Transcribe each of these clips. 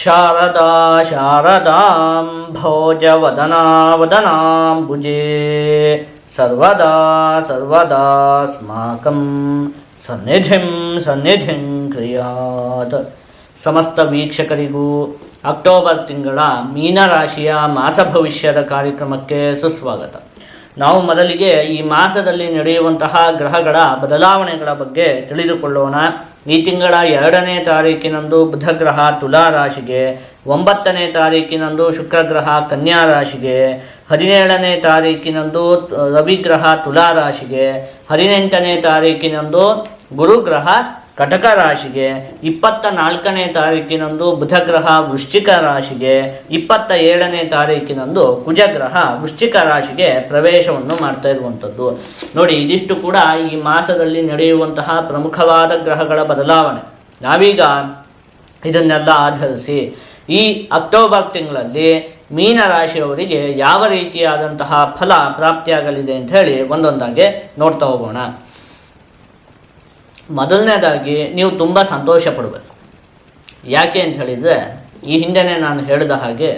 ಶಾರದಾ ಶಾರದಾಂ ಭೋಜವದನಾವದನಾಂಬುಜೇ ಸರ್ವದಾ ಸರ್ವದಾಸ್ಮಾಕಂ ಸನ್ನಿಧಿಂ ಸನ್ನಿಧಿಂ ಕ್ರಿಯಾತ್. ಸಮಸ್ತ ವೀಕ್ಷಕರಿಗೂ ಅಕ್ಟೋಬರ್ ತಿಂಗಳ ಮೀನರಾಶಿಯ ಮಾಸ ಭವಿಷ್ಯದ ಕಾರ್ಯಕ್ರಮಕ್ಕೆ ಸುಸ್ವಾಗತ. ನಾವು ಮೊದಲಿಗೆ ಈ ಮಾಸದಲ್ಲಿ ನಡೆಯುವಂತಹ ಗ್ರಹಗಳ ಬದಲಾವಣೆಗಳ ಬಗ್ಗೆ ತಿಳಿದುಕೊಳ್ಳೋಣ. ಈ ತಿಂಗಳ 2ನೇ ತಾರೀಕಿನಂದು ಬುಧ ಗ್ರಹ ತುಲಾ ರಾಶಿಗೆ, 9ನೇ ತಾರೀಕಿನಂದು ಶುಕ್ರ ಗ್ರಹ ಕನ್ಯಾ ರಾಶಿಗೆ, 17ನೇ ತಾರೀಕಿನಂದು ರವಿಗ್ರಹ ತುಲಾ ರಾಶಿಗೆ, 18ನೇ ತಾರೀಕಿನಂದು ಗುರುಗ್ರಹ ಕಟಕ ರಾಶಿಗೆ, 24ನೇ ತಾರೀಕಿನಂದು ಬುಧಗ್ರಹ ವೃಶ್ಚಿಕ ರಾಶಿಗೆ, 27ನೇ ತಾರೀಕಿನಂದು ಕುಜಗ್ರಹ ವೃಶ್ಚಿಕ ರಾಶಿಗೆ ಪ್ರವೇಶವನ್ನು ಮಾಡ್ತಾ ಇರುವಂಥದ್ದು. ನೋಡಿ, ಇದಿಷ್ಟು ಕೂಡ ಈ ಮಾಸದಲ್ಲಿ ನಡೆಯುವಂತಹ ಪ್ರಮುಖವಾದ ಗ್ರಹಗಳ ಬದಲಾವಣೆ. ನಾವೀಗ ಇದನ್ನೆಲ್ಲ ಆಧರಿಸಿ ಈ ಅಕ್ಟೋಬರ್ ತಿಂಗಳಲ್ಲಿ ಮೀನರಾಶಿಯವರಿಗೆ ಯಾವ ರೀತಿಯಾದಂತಹ ಫಲ ಪ್ರಾಪ್ತಿಯಾಗಲಿದೆ ಅಂತ ಹೇಳಿ ಒಂದೊಂದಾಗಿ ನೋಡ್ತಾ ಹೋಗೋಣ. ಮೊದಲನೇದಾಗಿ ನೀವು ತುಂಬ ಸಂತೋಷ ಪಡಬೇಕು. ಯಾಕೆ ಅಂತ ಹೇಳಿದರೆ, ಈ ಹಿಂದೆನೇ ನಾನು ಹೇಳಿದ ಹಾಗೆ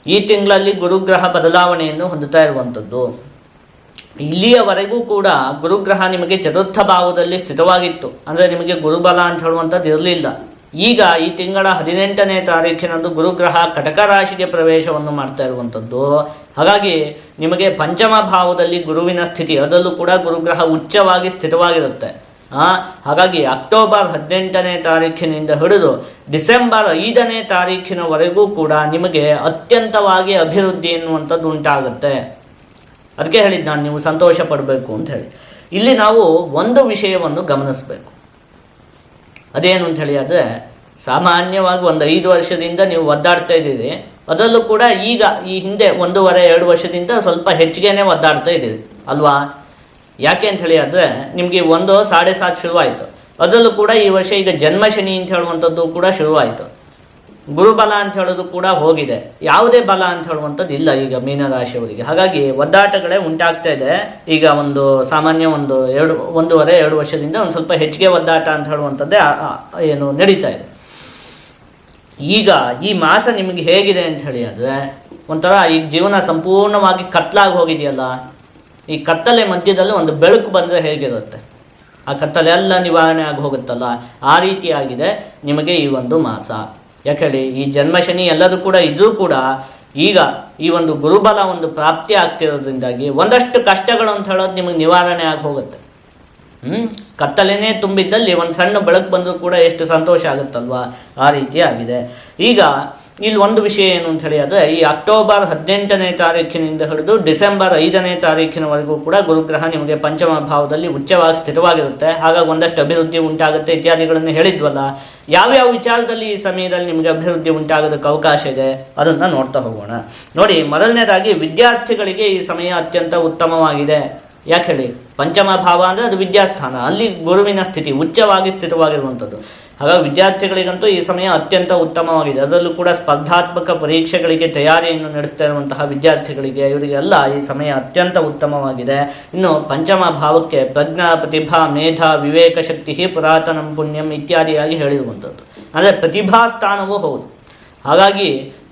ಈ ತಿಂಗಳಲ್ಲಿ ಗುರುಗ್ರಹ ಬದಲಾವಣೆಯನ್ನು ಹೊಂದುತ್ತಾ ಇರುವಂಥದ್ದು. ಇಲ್ಲಿಯವರೆಗೂ ಕೂಡ ಗುರುಗ್ರಹ ನಿಮಗೆ ಚತುರ್ಥ ಭಾವದಲ್ಲಿ ಸ್ಥಿತವಾಗಿತ್ತು, ಅಂದರೆ ನಿಮಗೆ ಗುರುಬಲ ಅಂತ ಹೇಳುವಂಥದ್ದು ಇರಲಿಲ್ಲ. ಈಗ ಈ ತಿಂಗಳ 18ನೇ ತಾರೀಕಿನಂದು ಗುರುಗ್ರಹ ಕಟಕ ರಾಶಿಗೆ ಪ್ರವೇಶವನ್ನು ಮಾಡ್ತಾ ಇರುವಂಥದ್ದು. ಹಾಗಾಗಿ ನಿಮಗೆ ಪಂಚಮ ಭಾವದಲ್ಲಿ ಗುರುವಿನ ಸ್ಥಿತಿ, ಅದರಲ್ಲೂ ಕೂಡ ಗುರುಗ್ರಹ ಉಚ್ಚವಾಗಿ ಸ್ಥಿತವಾಗಿರುತ್ತೆ. ಹಾಗಾಗಿ ಅಕ್ಟೋಬರ್ 18ನೇ ತಾರೀಖಿನಿಂದ ಹಿಡಿದು ಡಿಸೆಂಬರ್ 5ನೇ ತಾರೀಖಿನವರೆಗೂ ಕೂಡ ನಿಮಗೆ ಅತ್ಯಂತವಾಗಿ ಅಭಿವೃದ್ಧಿ ಎನ್ನುವಂಥದ್ದು ಉಂಟಾಗುತ್ತೆ. ಅದಕ್ಕೆ ಹೇಳಿದ್ದು ನಾನು, ನೀವು ಸಂತೋಷ ಪಡಬೇಕು ಅಂತ ಹೇಳಿ. ಇಲ್ಲಿ ನಾವು ಒಂದು ವಿಷಯವನ್ನು ಗಮನಿಸಬೇಕು. ಅದೇನು ಅಂತ ಹೇಳಿ ಆದರೆ, ಸಾಮಾನ್ಯವಾಗಿ ಒಂದು 5 ವರ್ಷದಿಂದ ನೀವು ಒದ್ದಾಡ್ತಾ ಇದ್ದೀರಿ. ಅದರಲ್ಲೂ ಕೂಡ ಈಗ ಈ ಹಿಂದೆ 1.5-2 ವರ್ಷದಿಂದ ಸ್ವಲ್ಪ ಹೆಚ್ಚಿಗೆನೇ ಒದ್ದಾಡ್ತಾ ಇದ್ದೀರಿ ಅಲ್ವಾ? ಯಾಕೆ ಅಂತ ಹೇಳಿ ಆದರೆ, ನಿಮಗೆ 1.7 ಶುರುವಾಯಿತು. ಅದರಲ್ಲೂ ಕೂಡ ಈ ವರ್ಷ ಈಗ ಜನ್ಮಶನಿ ಅಂತ ಹೇಳುವಂಥದ್ದು ಕೂಡ ಶುರುವಾಯಿತು. ಗುರುಬಲ ಅಂತ ಹೇಳೋದು ಕೂಡ ಹೋಗಿದೆ. ಯಾವುದೇ ಬಲ ಅಂತ ಹೇಳುವಂಥದ್ದು ಇಲ್ಲ ಈಗ ಮೀನರಾಶಿಯವರಿಗೆ. ಹಾಗಾಗಿ ಒದ್ದಾಟಗಳೇ ಉಂಟಾಗ್ತಾ ಇದೆ. ಈಗ ಸಾಮಾನ್ಯ 1.5-2 ವರ್ಷದಿಂದ ಒಂದು ಸ್ವಲ್ಪ ಹೆಚ್ಚಿಗೆ ಒದ್ದಾಟ ಅಂತ ಹೇಳುವಂಥದ್ದೇ ಏನು ನಡೀತಾ ಇದೆ. ಈಗ ಈ ಮಾಸ ನಿಮಗೆ ಹೇಗಿದೆ ಅಂತ ಹೇಳಿ ಆದರೆ, ಒಂಥರ ಈ ಜೀವನ ಸಂಪೂರ್ಣವಾಗಿ ಕತ್ಲಾಗಿ ಹೋಗಿದೆಯಲ್ಲ. ಈ ಕತ್ತಲೆ ಮಧ್ಯದಲ್ಲಿ ಒಂದು ಬೆಳಕು ಬಂದರೆ ಹೇಗಿರುತ್ತೆ, ಆ ಕತ್ತಲೆ ಎಲ್ಲ ನಿವಾರಣೆ ಆಗಿ ಹೋಗುತ್ತಲ್ಲ, ಆ ರೀತಿಯಾಗಿದೆ ನಿಮಗೆ ಈ ಒಂದು ಮಾಸ. ಯಾಕೇಳಿ, ಈ ಜನ್ಮಶನಿ ಎಲ್ಲದೂ ಕೂಡ ಇದ್ರೂ ಕೂಡ ಈಗ ಈ ಒಂದು ಗುರುಬಲ ಪ್ರಾಪ್ತಿ ಆಗ್ತಿರೋದ್ರಿಂದಾಗಿ ಒಂದಷ್ಟು ಕಷ್ಟಗಳು ಅಂತ ಹೇಳೋದು ನಿಮಗೆ ನಿವಾರಣೆ ಆಗಿ ಹೋಗುತ್ತೆ. ಕತ್ತಲೆನೇ ತುಂಬಿದ್ದಲ್ಲಿ ಒಂದು ಸಣ್ಣ ಬೆಳಕು ಬಂದರೂ ಕೂಡ ಎಷ್ಟು ಸಂತೋಷ ಆಗುತ್ತಲ್ವಾ, ಆ ರೀತಿ ಆಗಿದೆ. ಈಗ ಇಲ್ಲಿ ಒಂದು ವಿಷಯ ಏನು ಅಂತ ಹೇಳಿ ಆದರೆ, ಈ ಅಕ್ಟೋಬರ್ 18ನೇ ತಾರೀಕಿನಿಂದ ಹಿಡಿದು ಡಿಸೆಂಬರ್ 5ನೇ ತಾರೀಕಿನವರೆಗೂ ಕೂಡ ಗುರುಗ್ರಹ ನಿಮಗೆ ಪಂಚಮ ಭಾವದಲ್ಲಿ ಉಚ್ಚವಾಗಿ ಸ್ಥಿತವಾಗಿರುತ್ತೆ. ಹಾಗಾಗಿ ಒಂದಷ್ಟು ಅಭಿವೃದ್ಧಿ ಉಂಟಾಗುತ್ತೆ ಇತ್ಯಾದಿಗಳನ್ನು ಹೇಳಿದ್ವಲ್ಲ. ಯಾವ್ಯಾವ ವಿಚಾರದಲ್ಲಿ ಈ ಸಮಯದಲ್ಲಿ ನಿಮಗೆ ಅಭಿವೃದ್ಧಿ ಉಂಟಾಗೋದಕ್ಕೆ ಅವಕಾಶ ಇದೆ ಅದನ್ನು ನೋಡ್ತಾ ಹೋಗೋಣ. ನೋಡಿ, ಮೊದಲನೇದಾಗಿ ವಿದ್ಯಾರ್ಥಿಗಳಿಗೆ ಈ ಸಮಯ ಅತ್ಯಂತ ಉತ್ತಮವಾಗಿದೆ. ಯಾಕೆ ಹೇಳಿ, ಪಂಚಮ ಭಾವ ಅಂದರೆ ಅದು ವಿದ್ಯಾಸ್ಥಾನ, ಅಲ್ಲಿ ಗುರುವಿನ ಸ್ಥಿತಿ ಉಚ್ಚವಾಗಿ ಸ್ಥಿತವಾಗಿರುವಂಥದ್ದು. ಹಾಗಾಗಿ ವಿದ್ಯಾರ್ಥಿಗಳಿಗಂತೂ ಈ ಸಮಯ ಅತ್ಯಂತ ಉತ್ತಮವಾಗಿದೆ. ಅದರಲ್ಲೂ ಕೂಡ ಸ್ಪರ್ಧಾತ್ಮಕ ಪರೀಕ್ಷೆಗಳಿಗೆ ತಯಾರಿಯನ್ನು ನಡೆಸ್ತಾ ಇರುವಂತಹ ವಿದ್ಯಾರ್ಥಿಗಳಿಗೆ, ಇವರಿಗೆಲ್ಲ ಈ ಸಮಯ ಅತ್ಯಂತ ಉತ್ತಮವಾಗಿದೆ. ಇನ್ನು ಪಂಚಮ ಭಾವಕ್ಕೆ ಪ್ರಜ್ಞಾ, ಪ್ರತಿಭಾ, ಮೇಧ, ವಿವೇಕ ಶಕ್ತಿ, ಪುರಾತನಂ ಪುಣ್ಯಂ ಇತ್ಯಾದಿಯಾಗಿ ಹೇಳಿರುವಂಥದ್ದು. ಅಂದರೆ ಪ್ರತಿಭಾ ಸ್ಥಾನವೂ ಹೌದು. ಹಾಗಾಗಿ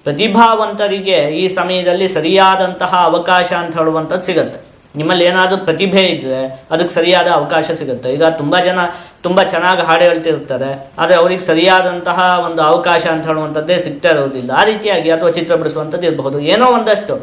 ಪ್ರತಿಭಾವಂತರಿಗೆ ಈ ಸಮಯದಲ್ಲಿ ಸರಿಯಾದಂತಹ ಅವಕಾಶ ಅಂತ ಹೇಳುವಂಥದ್ದು ಸಿಗುತ್ತೆ. ನಿಮ್ಮಲ್ಲಿ ಏನಾದರೂ ಪ್ರತಿಭೆ ಇದ್ದರೆ ಅದಕ್ಕೆ ಸರಿಯಾದ ಅವಕಾಶ ಸಿಗುತ್ತೆ. ಈಗ ತುಂಬ ಜನ ತುಂಬ ಚೆನ್ನಾಗಿ ಹಾಡು ಹೇಳ್ತಿರ್ತಾರೆ, ಆದರೆ ಅವ್ರಿಗೆ ಸರಿಯಾದಂತಹ ಒಂದು ಅವಕಾಶ ಅಂತ ಹೇಳುವಂಥದ್ದೇ ಸಿಗ್ತಾ ಇರೋದಿಲ್ಲ. ಆ ರೀತಿಯಾಗಿ ಅಥವಾ ಚಿತ್ರ ಬಿಡಿಸುವಂಥದ್ದು ಇರಬಹುದು. ಏನೋ ಒಂದಷ್ಟು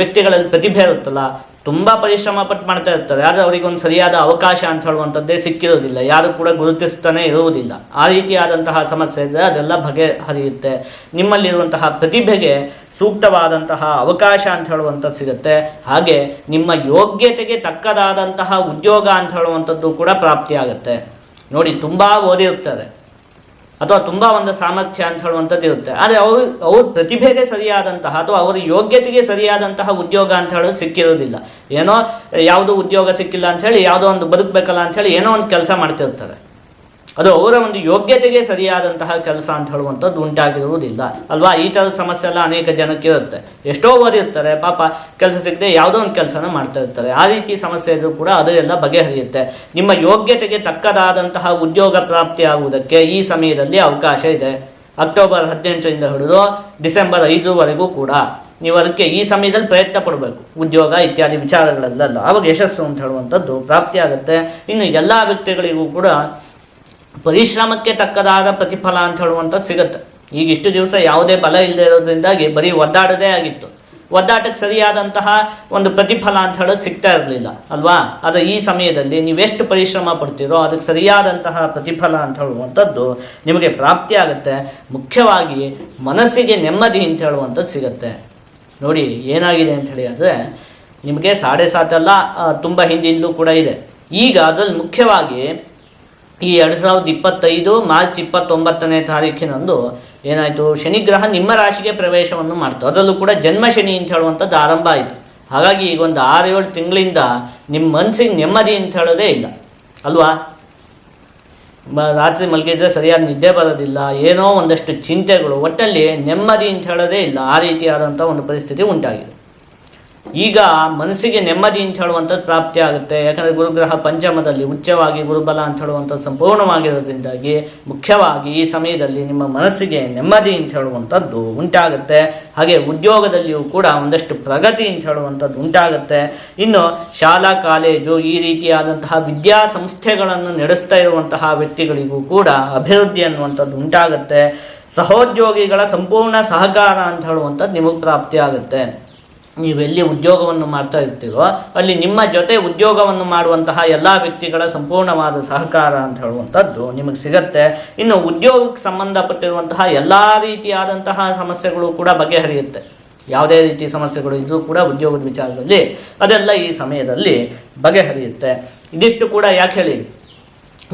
ವ್ಯಕ್ತಿಗಳಲ್ಲಿ ಪ್ರತಿಭೆ ಇರುತ್ತಲ್ಲ, ತುಂಬ ಪರಿಶ್ರಮ ಪಟ್ಟು ಮಾಡ್ತಾ ಇರ್ತಾರೆ, ಆದರೆ ಅವರಿಗೆ ಒಂದು ಸರಿಯಾದ ಅವಕಾಶ ಅಂತ ಹೇಳುವಂಥದ್ದೇ ಸಿಕ್ಕಿರೋದಿಲ್ಲ. ಯಾರು ಕೂಡ ಗುರುತಿಸ್ತಾನೆ ಇರುವುದಿಲ್ಲ. ಆ ರೀತಿಯಾದಂತಹ ಸಮಸ್ಯೆ ಇದ್ದರೆ ಅದೆಲ್ಲ ಬಗೆಹರಿಯುತ್ತೆ. ನಿಮ್ಮಲ್ಲಿರುವಂತಹ ಪ್ರತಿಭೆಗೆ ಸೂಕ್ತವಾದಂತಹ ಅವಕಾಶ ಅಂತ ಹೇಳುವಂಥದ್ದು ಸಿಗುತ್ತೆ. ಹಾಗೆ ನಿಮ್ಮ ಯೋಗ್ಯತೆಗೆ ತಕ್ಕದಾದಂತಹ ಉದ್ಯೋಗ ಅಂತ ಹೇಳುವಂಥದ್ದು ಕೂಡ ಪ್ರಾಪ್ತಿಯಾಗುತ್ತೆ. ನೋಡಿ, ತುಂಬ ಓದಿರ್ತಾರೆ ಅಥವಾ ತುಂಬ ಒಂದು ಸಾಮರ್ಥ್ಯ ಅಂತ ಹೇಳುವಂಥದ್ದು ಇರುತ್ತೆ, ಆದರೆ ಅವ್ರ ಪ್ರತಿಭೆಗೆ ಸರಿಯಾದಂತಹ ಅಥವಾ ಅವರ ಯೋಗ್ಯತೆಗೆ ಸರಿಯಾದಂತಹ ಉದ್ಯೋಗ ಅಂತ ಹೇಳೋದು ಸಿಕ್ಕಿರೋದಿಲ್ಲ. ಏನೋ ಯಾವುದೋ ಉದ್ಯೋಗ ಸಿಕ್ಕಿಲ್ಲ ಅಂತ ಹೇಳಿ ಯಾವುದೋ ಒಂದು ಬದುಕಬೇಕಲ್ಲ ಅಂತ ಹೇಳಿ ಏನೋ ಒಂದು ಕೆಲಸ ಮಾಡ್ತಿರ್ತಾರೆ. ಅದು ಅವರ ಒಂದು ಯೋಗ್ಯತೆಗೆ ಸರಿಯಾದಂತಹ ಕೆಲಸ ಅಂತ ಹೇಳುವಂಥದ್ದು ಉಂಟಾಗಿರುವುದಿಲ್ಲ ಅಲ್ವಾ. ಈ ಥರದ ಸಮಸ್ಯೆ ಎಲ್ಲ ಅನೇಕ ಜನಕ್ಕೆ ಇರುತ್ತೆ. ಎಷ್ಟೋ ಓದಿರ್ತಾರೆ, ಪಾಪ ಕೆಲಸ ಸಿಗದೆ ಯಾವುದೋ ಒಂದು ಕೆಲಸನ ಮಾಡ್ತಾ ಇರ್ತಾರೆ. ಆ ರೀತಿ ಸಮಸ್ಯೆ ಇದ್ರೂ ಕೂಡ ಅದು ಎಲ್ಲ ಬಗೆಹರಿಯುತ್ತೆ. ನಿಮ್ಮ ಯೋಗ್ಯತೆಗೆ ತಕ್ಕದಾದಂತಹ ಉದ್ಯೋಗ ಪ್ರಾಪ್ತಿ ಆಗುವುದಕ್ಕೆ ಈ ಸಮಯದಲ್ಲಿ ಅವಕಾಶ ಇದೆ. ಅಕ್ಟೋಬರ್ 18ರಿಂದ ಹಿಡಿದು ಡಿಸೆಂಬರ್ 5ವರೆಗೂ ಕೂಡ ನೀವು ಅದಕ್ಕೆ ಈ ಸಮಯದಲ್ಲಿ ಪ್ರಯತ್ನ ಪಡಬೇಕು, ಉದ್ಯೋಗ ಇತ್ಯಾದಿ ವಿಚಾರಗಳಲ್ಲ, ಆವಾಗ ಯಶಸ್ಸು ಅಂತ ಹೇಳುವಂಥದ್ದು ಪ್ರಾಪ್ತಿಯಾಗುತ್ತೆ. ಇನ್ನು ಎಲ್ಲ ವ್ಯಕ್ತಿಗಳಿಗೂ ಕೂಡ ಪರಿಶ್ರಮಕ್ಕೆ ತಕ್ಕದಾದ ಪ್ರತಿಫಲ ಅಂತ ಹೇಳುವಂಥದ್ದು ಸಿಗುತ್ತೆ. ಈಗ ಇಷ್ಟು ದಿವಸ ಯಾವುದೇ ಬಲ ಇಲ್ಲದೆ ಇರೋದ್ರಿಂದಾಗಿ ಬರೀ ಒದ್ದಾಡೋದೇ ಆಗಿತ್ತು. ಒದ್ದಾಟಕ್ಕೆ ಸರಿಯಾದಂತಹ ಒಂದು ಪ್ರತಿಫಲ ಅಂತ ಹೇಳೋದು ಸಿಗ್ತಾ ಇರಲಿಲ್ಲ ಅಲ್ವಾ. ಆದರೆ ಈ ಸಮಯದಲ್ಲಿ ನೀವೆಷ್ಟು ಪರಿಶ್ರಮ ಪಡ್ತೀರೋ ಅದಕ್ಕೆ ಸರಿಯಾದಂತಹ ಪ್ರತಿಫಲ ಅಂತ ಹೇಳುವಂಥದ್ದು ನಿಮಗೆ ಪ್ರಾಪ್ತಿಯಾಗುತ್ತೆ. ಮುಖ್ಯವಾಗಿ ಮನಸ್ಸಿಗೆ ನೆಮ್ಮದಿ ಅಂತ ಹೇಳುವಂಥದ್ದು ಸಿಗುತ್ತೆ. ನೋಡಿ ಏನಾಗಿದೆ ಅಂಥೇಳಿ ಅಂದರೆ ನಿಮಗೆ 7.5 ಅಲ್ಲ, ತುಂಬ ಹಿಂದಿಂದಲೂ ಕೂಡ ಇದೆ. ಈಗ ಅದರಲ್ಲಿ ಮುಖ್ಯವಾಗಿ ಈ 2025 ಮಾರ್ಚ್ 29ನೇ ತಾರೀಕಿನಂದು ಏನಾಯಿತು, ಶನಿಗ್ರಹ ನಿಮ್ಮ ರಾಶಿಗೆ ಪ್ರವೇಶವನ್ನು ಮಾಡ್ತು. ಅದರಲ್ಲೂ ಕೂಡ ಜನ್ಮ ಶನಿ ಅಂತ ಹೇಳುವಂಥದ್ದು ಆರಂಭ ಆಯಿತು. ಹಾಗಾಗಿ ಈಗ ಒಂದು 6-7 ತಿಂಗಳಿಂದ ನಿಮ್ಮ ಮನಸ್ಸಿಗೆ ನೆಮ್ಮದಿ ಅಂತ ಹೇಳೋದೇ ಇಲ್ಲ ಅಲ್ವಾ. ರಾತ್ರಿ ಮಲಗಿದ್ರೆ ಸರಿಯಾದ ನಿದ್ದೆ ಬರೋದಿಲ್ಲ, ಏನೋ ಒಂದಷ್ಟು ಚಿಂತೆಗಳು, ಒಟ್ಟಲ್ಲಿ ನೆಮ್ಮದಿ ಅಂತ ಹೇಳೋದೇ ಇಲ್ಲ. ಆ ರೀತಿಯಾದಂಥ ಒಂದು ಪರಿಸ್ಥಿತಿ ಉಂಟಾಗಿದೆ. ಈಗ ಮನಸ್ಸಿಗೆ ನೆಮ್ಮದಿ ಅಂತ ಹೇಳುವಂಥದ್ದು ಪ್ರಾಪ್ತಿ ಆಗುತ್ತೆ. ಯಾಕಂದರೆ ಗುರುಗ್ರಹ ಪಂಚಮದಲ್ಲಿ ಉಚ್ಚವಾಗಿ ಗುರುಬಲ ಅಂತ ಹೇಳುವಂಥದ್ದು ಸಂಪೂರ್ಣವಾಗಿರೋದ್ರಿಂದಾಗಿ ಮುಖ್ಯವಾಗಿ ಈ ಸಮಯದಲ್ಲಿ ನಿಮ್ಮ ಮನಸ್ಸಿಗೆ ನೆಮ್ಮದಿ ಅಂತ ಹೇಳುವಂಥದ್ದು ಉಂಟಾಗುತ್ತೆ. ಹಾಗೆ ಉದ್ಯೋಗದಲ್ಲಿಯೂ ಕೂಡ ಒಂದಷ್ಟು ಪ್ರಗತಿ ಅಂತ ಹೇಳುವಂಥದ್ದು ಉಂಟಾಗುತ್ತೆ. ಇನ್ನು ಶಾಲಾ ಕಾಲೇಜು ಈ ರೀತಿಯಾದಂತಹ ವಿದ್ಯಾಸಂಸ್ಥೆಗಳನ್ನು ನಡೆಸ್ತಾ ಇರುವಂತಹ ವ್ಯಕ್ತಿಗಳಿಗೂ ಕೂಡ ಅಭಿವೃದ್ಧಿ ಅನ್ನುವಂಥದ್ದು ಉಂಟಾಗುತ್ತೆ. ಸಹೋದ್ಯೋಗಿಗಳ ಸಂಪೂರ್ಣ ಸಹಕಾರ ಅಂತ ಹೇಳುವಂಥದ್ದು ನಿಮಗೆ ಪ್ರಾಪ್ತಿ ಆಗುತ್ತೆ. ನೀವೆಲ್ಲಿ ಉದ್ಯೋಗವನ್ನು ಮಾಡ್ತಾ ಇರ್ತೀರೋ ಅಲ್ಲಿ ನಿಮ್ಮ ಜೊತೆ ಉದ್ಯೋಗವನ್ನು ಮಾಡುವಂತಹ ಎಲ್ಲ ವ್ಯಕ್ತಿಗಳ ಸಂಪೂರ್ಣವಾದ ಸಹಕಾರ ಅಂತ ಹೇಳುವಂಥದ್ದು ನಿಮಗೆ ಸಿಗತ್ತೆ. ಇನ್ನು ಉದ್ಯೋಗಕ್ಕೆ ಸಂಬಂಧಪಟ್ಟಿರುವಂತಹ ಎಲ್ಲ ರೀತಿಯಾದಂತಹ ಸಮಸ್ಯೆಗಳು ಕೂಡ ಬಗೆಹರಿಯುತ್ತೆ. ಯಾವುದೇ ರೀತಿ ಸಮಸ್ಯೆಗಳು ಇದ್ರೂ ಕೂಡ ಉದ್ಯೋಗದ ವಿಚಾರದಲ್ಲಿ ಅದೆಲ್ಲ ಈ ಸಮಯದಲ್ಲಿ ಬಗೆಹರಿಯುತ್ತೆ. ಇದಿಷ್ಟು ಕೂಡ ಯಾಕೆ ಹೇಳಿ,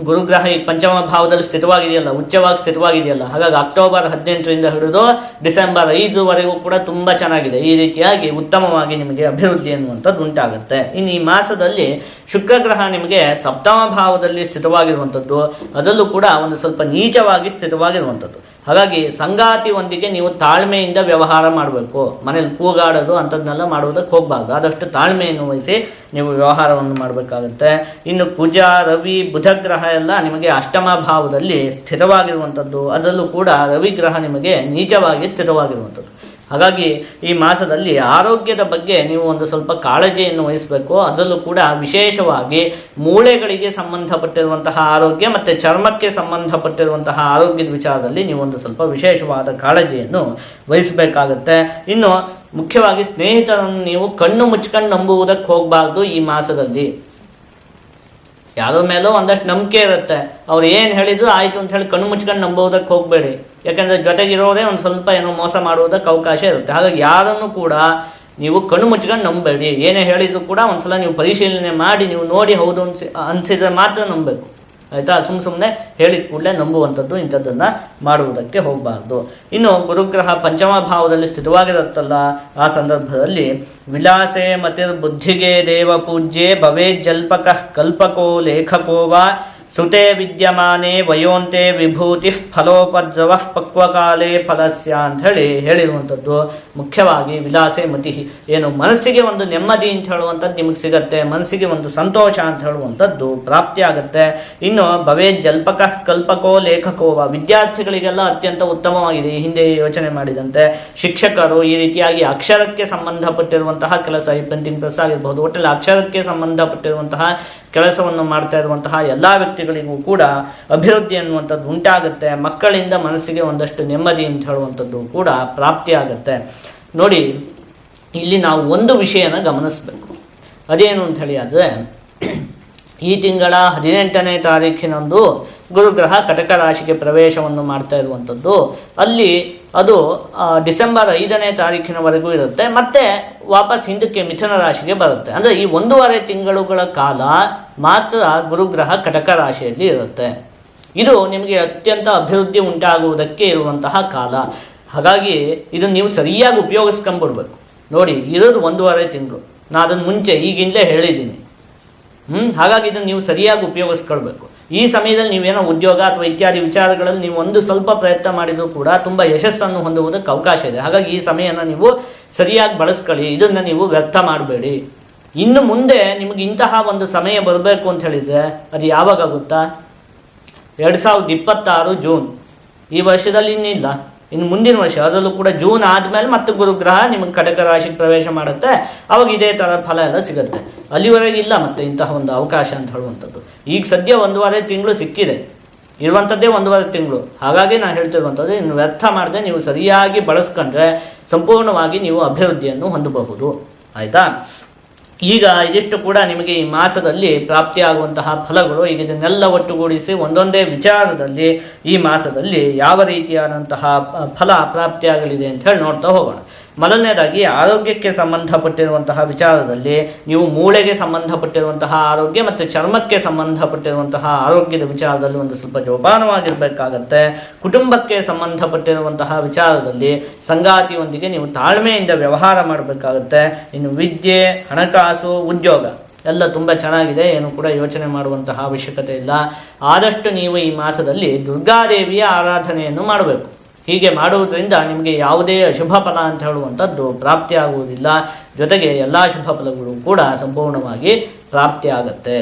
ಗುರುಗ್ರಹ ಈ ಪಂಚಮ ಭಾವದಲ್ಲಿ ಸ್ಥಿತವಾಗಿದೆಯಲ್ಲ, ಉಚ್ಚವಾಗಿ ಸ್ಥಿತವಾಗಿದೆಯಲ್ಲ. ಹಾಗಾಗಿ ಅಕ್ಟೋಬರ್ 18ರಿಂದ ಹಿಡಿದು ಡಿಸೆಂಬರ್ 5ವರೆಗೂ ಕೂಡ ತುಂಬ ಚೆನ್ನಾಗಿದೆ. ಈ ರೀತಿಯಾಗಿ ಉತ್ತಮವಾಗಿ ನಿಮಗೆ ಅಭಿವೃದ್ಧಿ ಅನ್ನುವಂಥದ್ದು ಉಂಟಾಗುತ್ತೆ. ಇನ್ನು ಈ ಮಾಸದಲ್ಲಿ ಶುಕ್ರಗ್ರಹ ನಿಮಗೆ ಸಪ್ತಮ ಭಾವದಲ್ಲಿ ಸ್ಥಿತವಾಗಿರುವಂಥದ್ದು, ಅದರಲ್ಲೂ ಕೂಡ ಒಂದು ಸ್ವಲ್ಪ ನೀಚವಾಗಿ ಸ್ಥಿತವಾಗಿರುವಂಥದ್ದು. ಹಾಗಾಗಿ ಸಂಗಾತಿಯೊಂದಿಗೆ ನೀವು ತಾಳ್ಮೆಯಿಂದ ವ್ಯವಹಾರ ಮಾಡಬೇಕು. ಮನೇಲಿ ಕೂಗಾಡೋದು ಅಂಥದ್ದನ್ನೆಲ್ಲ ಮಾಡುವುದಕ್ಕೆ ಹೋಗಬಾರ್ದು. ಆದಷ್ಟು ತಾಳ್ಮೆಯನ್ನು ವಹಿಸಿ ನೀವು ವ್ಯವಹಾರವನ್ನು ಮಾಡಬೇಕಾಗುತ್ತೆ. ಇನ್ನು ಕುಜ, ರವಿ, ಬುಧ ಗ್ರಹ ಎಲ್ಲ ನಿಮಗೆ ಅಷ್ಟಮ ಭಾವದಲ್ಲಿ ಸ್ಥಿತವಾಗಿರುವಂಥದ್ದು, ಅದರಲ್ಲೂ ಕೂಡ ರವಿ ಗ್ರಹ ನಿಮಗೆ ನೀಚವಾಗಿ ಸ್ಥಿತವಾಗಿರುವಂಥದ್ದು. ಹಾಗಾಗಿ ಈ ಮಾಸದಲ್ಲಿ ಆರೋಗ್ಯದ ಬಗ್ಗೆ ನೀವು ಒಂದು ಸ್ವಲ್ಪ ಕಾಳಜಿಯನ್ನು ವಹಿಸಬೇಕು. ಅದರಲ್ಲೂ ಕೂಡ ವಿಶೇಷವಾಗಿ ಮೂಳೆಗಳಿಗೆ ಸಂಬಂಧಪಟ್ಟಿರುವಂತಹ ಆರೋಗ್ಯ ಮತ್ತು ಚರ್ಮಕ್ಕೆ ಸಂಬಂಧಪಟ್ಟಿರುವಂತಹ ಆರೋಗ್ಯದ ವಿಚಾರದಲ್ಲಿ ನೀವು ಒಂದು ಸ್ವಲ್ಪ ವಿಶೇಷವಾದ ಕಾಳಜಿಯನ್ನು ವಹಿಸಬೇಕಾಗತ್ತೆ. ಇನ್ನು ಮುಖ್ಯವಾಗಿ ಸ್ನೇಹಿತರನ್ನು ನೀವು ಕಣ್ಣು ಮುಚ್ಕೊಂಡು ನಂಬುವುದಕ್ಕೆ ಹೋಗಬಾರ್ದು. ಈ ಮಾಸದಲ್ಲಿ ಯಾರ ಮೇಲೂ ಒಂದಷ್ಟು ನಂಬಿಕೆ ಇರುತ್ತೆ, ಅವ್ರು ಏನು ಹೇಳಿದ್ರು ಆಯಿತು ಅಂತ ಹೇಳಿ ಕಣ್ಣು ಮುಚ್ಕೊಂಡು ನಂಬೋದಕ್ಕೆ ಹೋಗಬೇಡಿ. ಯಾಕೆಂದರೆ ಜೊತೆಗಿರೋದೇ ಒಂದು ಸ್ವಲ್ಪ ಏನೋ ಮೋಸ ಮಾಡುವುದಕ್ಕೆ ಅವಕಾಶ ಇರುತ್ತೆ. ಹಾಗಾಗಿ ಯಾರನ್ನು ಕೂಡ ನೀವು ಕಣ್ಣು ಮುಚ್ಕೊಂಡು ನಂಬಬೇಡಿ. ಏನೇ ಹೇಳಿದ್ರು ಕೂಡ ಒಂದ್ಸಲ ನೀವು ಪರಿಶೀಲನೆ ಮಾಡಿ ನೀವು ನೋಡಿ ಹೌದು ಅನಿಸಿದ್ರೆ ಮಾತ್ರ ನಂಬಬೇಕು, ಆಯಿತಾ. ಸುಮ್ಮನೆ ಹೇಳಿದ ಕೂಡಲೇ ನಂಬುವಂಥದ್ದು ಇಂಥದ್ದನ್ನು ಮಾಡುವುದಕ್ಕೆ ಹೋಗಬಾರ್ದು. ಇನ್ನು ಗುರುಗ್ರಹ ಪಂಚಮ ಭಾವದಲ್ಲಿ ಸ್ಥಿತವಾಗಿರುತ್ತಲ್ಲ, ಆ ಸಂದರ್ಭದಲ್ಲಿ ವಿಲಾಸೆ ಮತಿರ್ ಬುದ್ಧಿಗೆ ದೇವ ಪೂಜ್ಯೆ ಭವೇ ಜಲ್ಪಕ ಕಲ್ಪಕೋ ಲೇಖಕೋ ವಾ ಸುತೆ ವಿದ್ಯಮಾನೆ ವಯೋಂತೆ ವಿಭೂತಿ ಫಲೋಪದ್ರವ ಪಕ್ವಕಾಲೇ ಫಲಸ್ಯ ಅಂತ ಹೇಳಿರುವಂಥದ್ದು. ಮುಖ್ಯವಾಗಿ ವಿಲಾಸೆ ಮತಿ, ಏನು ಮನಸ್ಸಿಗೆ ಒಂದು ನೆಮ್ಮದಿ ಅಂತ ಹೇಳುವಂಥದ್ದು ನಿಮಗೆ ಸಿಗತ್ತೆ, ಮನಸ್ಸಿಗೆ ಒಂದು ಸಂತೋಷ ಅಂತ ಹೇಳುವಂಥದ್ದು ಪ್ರಾಪ್ತಿಯಾಗುತ್ತೆ. ಇನ್ನು ಭವೇ ಜಲ್ಪಕ ಕಲ್ಪಕೋ ಲೇಖಕೋವ, ವಿದ್ಯಾರ್ಥಿಗಳಿಗೆಲ್ಲ ಅತ್ಯಂತ ಉತ್ತಮವಾಗಿದೆ. ಈ ಹಿಂದೆ ಯೋಚನೆ ಮಾಡಿದಂತೆ ಶಿಕ್ಷಕರು ಈ ರೀತಿಯಾಗಿ ಅಕ್ಷರಕ್ಕೆ ಸಂಬಂಧಪಟ್ಟಿರುವಂತಹ ಕೆಲಸ, ಈ ಪ್ರಿಂಟಿಂಗ್ ಪ್ರೆಸ್ ಆಗಿರ್ಬೋದು, ಒಟ್ಟಲ್ಲಿ ಅಕ್ಷರಕ್ಕೆ ಸಂಬಂಧಪಟ್ಟಿರುವಂತಹ ಕೆಲಸವನ್ನು ಮಾಡ್ತಾ ಇರುವಂತಹ ಎಲ್ಲ ವ್ಯಕ್ತಿಗಳಿಗೂ ಕೂಡ ಅಭಿವೃದ್ಧಿ ಅನ್ನುವಂಥದ್ದು ಉಂಟಾಗುತ್ತೆ. ಮಕ್ಕಳಿಂದ ಮನಸ್ಸಿಗೆ ಒಂದಷ್ಟು ನೆಮ್ಮದಿ ಅಂತ ಹೇಳುವಂಥದ್ದು ಕೂಡ ಪ್ರಾಪ್ತಿಯಾಗುತ್ತೆ. ನೋಡಿ, ಇಲ್ಲಿ ನಾವು ಒಂದು ವಿಷಯನ ಗಮನಿಸಬೇಕು. ಅದೇನು ಅಂತ ಹೇಳಿ ಆದರೆ, ಈ ತಿಂಗಳ 18ನೇ ತಾರೀಖಿನಂದು ಗುರುಗ್ರಹ ಕಟಕ ರಾಶಿಗೆ ಪ್ರವೇಶವನ್ನು ಮಾಡ್ತಾ ಇರುವಂಥದ್ದು. ಅಲ್ಲಿ ಅದು ಡಿಸೆಂಬರ್ 5ನೇ ತಾರೀಖಿನವರೆಗೂ ಇರುತ್ತೆ, ಮತ್ತೆ ವಾಪಸ್ ಹಿಂದಕ್ಕೆ ಮಿಥುನ ರಾಶಿಗೆ ಬರುತ್ತೆ. ಅಂದರೆ ಈ 1.5 ತಿಂಗಳುಗಳ ಕಾಲ ಮಾತ್ರ ಗುರುಗ್ರಹ ಕಟಕ ರಾಶಿಯಲ್ಲಿ ಇರುತ್ತೆ. ಇದು ನಿಮಗೆ ಅತ್ಯಂತ ಅಭಿವೃದ್ಧಿ ಉಂಟಾಗುವುದಕ್ಕೆ ಇರುವಂತಹ ಕಾಲ. ಹಾಗಾಗಿ ಇದನ್ನು ನೀವು ಸರಿಯಾಗಿ ಉಪಯೋಗಿಸ್ಕೊಂಡ್ಬಿಡ್ಬೇಕು. ನೋಡಿ, ಇರೋದು 1.5 ತಿಂಗಳು, ನಾನು ಅದನ್ನು ಮುಂಚೆ ಈಗಿಂದಲೇ ಹೇಳಿದ್ದೀನಿ. ಹಾಗಾಗಿ ಇದನ್ನು ನೀವು ಸರಿಯಾಗಿ ಉಪಯೋಗಿಸ್ಕೊಳ್ಬೇಕು. ಈ ಸಮಯದಲ್ಲಿ ನೀವೇನೋ ಉದ್ಯೋಗ ಅಥವಾ ಇತ್ಯಾದಿ ವಿಚಾರಗಳಲ್ಲಿ ನೀವು ಒಂದು ಸ್ವಲ್ಪ ಪ್ರಯತ್ನ ಮಾಡಿದರೂ ಕೂಡ ತುಂಬ ಯಶಸ್ಸನ್ನು ಹೊಂದುವುದಕ್ಕೆ ಅವಕಾಶ ಇದೆ. ಹಾಗಾಗಿ ಈ ಸಮಯನ ನೀವು ಸರಿಯಾಗಿ ಬಳಸ್ಕೊಳ್ಳಿ, ಇದನ್ನು ನೀವು ವ್ಯರ್ಥ ಮಾಡಬೇಡಿ. ಇನ್ನು ಮುಂದೆ ನಿಮಗೆ ಇಂತಹ ಒಂದು ಸಮಯ ಬರಬೇಕು ಅಂತ ಹೇಳಿದರೆ ಅದು ಯಾವಾಗ ಗೊತ್ತಾ? 2026 ಜೂನ್. ಈ ವರ್ಷದಲ್ಲಿ ಇನ್ನಿಲ್ಲ, ಇನ್ನು ಮುಂದಿನ ವರ್ಷ ಅದರಲ್ಲೂ ಕೂಡ ಜೂನ್ ಆದಮೇಲೆ ಮತ್ತೆ ಗುರುಗ್ರಹ ನಿಮಗೆ ಕಟಕ ರಾಶಿಗೆ ಪ್ರವೇಶ ಮಾಡುತ್ತೆ. ಅವಾಗ ಇದೇ ಥರ ಫಲ ಎಲ್ಲ ಸಿಗುತ್ತೆ. ಅಲ್ಲಿವರೆಗೆ ಇಲ್ಲ ಮತ್ತೆ ಇಂತಹ ಒಂದು ಅವಕಾಶ ಅಂತ ಹೇಳುವಂಥದ್ದು. ಈಗ ಸದ್ಯ 1.5 ತಿಂಗಳು ಸಿಕ್ಕಿದೆ, ಇರುವಂಥದ್ದೇ 1.5 ತಿಂಗಳು. ಹಾಗಾಗಿ ನಾನು ಹೇಳ್ತಿರುವಂಥದ್ದು, ಇನ್ನು ವ್ಯರ್ಥ ಮಾಡದೆ ನೀವು ಸರಿಯಾಗಿ ಬಳಸ್ಕೊಂಡ್ರೆ ಸಂಪೂರ್ಣವಾಗಿ ನೀವು ಅಭಿವೃದ್ಧಿಯನ್ನು ಹೊಂದಬಹುದು. ಆಯಿತಾ? ಈಗ ಇದಿಷ್ಟು ಕೂಡ ನಿಮಗೆ ಈ ಮಾಸದಲ್ಲಿ ಪ್ರಾಪ್ತಿಯಾಗುವಂತಹ ಫಲಗಳು. ಈಗ ಇದನ್ನೆಲ್ಲ ಒಟ್ಟುಗೂಡಿಸಿ ಒಂದೊಂದೇ ವಿಚಾರದಲ್ಲಿ ಈ ಮಾಸದಲ್ಲಿ ಯಾವ ರೀತಿಯಾದಂತಹ ಫಲ ಪ್ರಾಪ್ತಿಯಾಗಲಿದೆ ಅಂತ ಹೇಳಿ ನೋಡ್ತಾ ಹೋಗೋಣ. ಮೊದಲನೇದಾಗಿ ಆರೋಗ್ಯಕ್ಕೆ ಸಂಬಂಧಪಟ್ಟಿರುವಂತಹ ವಿಚಾರದಲ್ಲಿ ನೀವು ಮೂಳೆಗೆ ಸಂಬಂಧಪಟ್ಟಿರುವಂತಹ ಆರೋಗ್ಯ ಮತ್ತು ಚರ್ಮಕ್ಕೆ ಸಂಬಂಧಪಟ್ಟಿರುವಂತಹ ಆರೋಗ್ಯದ ವಿಚಾರದಲ್ಲಿ ಒಂದು ಸ್ವಲ್ಪ ಜೋಪಾನವಾಗಿರಬೇಕಾಗತ್ತೆ. ಕುಟುಂಬಕ್ಕೆ ಸಂಬಂಧಪಟ್ಟಿರುವಂತಹ ವಿಚಾರದಲ್ಲಿ ಸಂಗಾತಿಯೊಂದಿಗೆ ನೀವು ತಾಳ್ಮೆಯಿಂದ ವ್ಯವಹಾರ ಮಾಡಬೇಕಾಗತ್ತೆ. ಇನ್ನು ವಿದ್ಯೆ, ಹಣಕಾಸು, ಉದ್ಯೋಗ ಎಲ್ಲ ತುಂಬ ಚೆನ್ನಾಗಿದೆ, ಏನು ಕೂಡ ಯೋಚನೆ ಮಾಡುವಂತಹ ಅವಶ್ಯಕತೆ ಇಲ್ಲ. ಆದಷ್ಟು ನೀವು ಈ ಮಾಸದಲ್ಲಿ ದುರ್ಗಾದೇವಿಯ ಆರಾಧನೆಯನ್ನು ಮಾಡಬೇಕು. ಹೀಗೆ ಮಾಡುವುದರಿಂದ ನಿಮಗೆ ಯಾವುದೇ ಅಶುಭ ಫಲ ಅಂತ ಹೇಳುವಂಥದ್ದು ಪ್ರಾಪ್ತಿಯಾಗುವುದಿಲ್ಲ. ಜೊತೆಗೆ ಎಲ್ಲ ಶುಭ ಫಲಗಳು ಕೂಡ ಸಂಪೂರ್ಣವಾಗಿ ಪ್ರಾಪ್ತಿಯಾಗತ್ತೆ.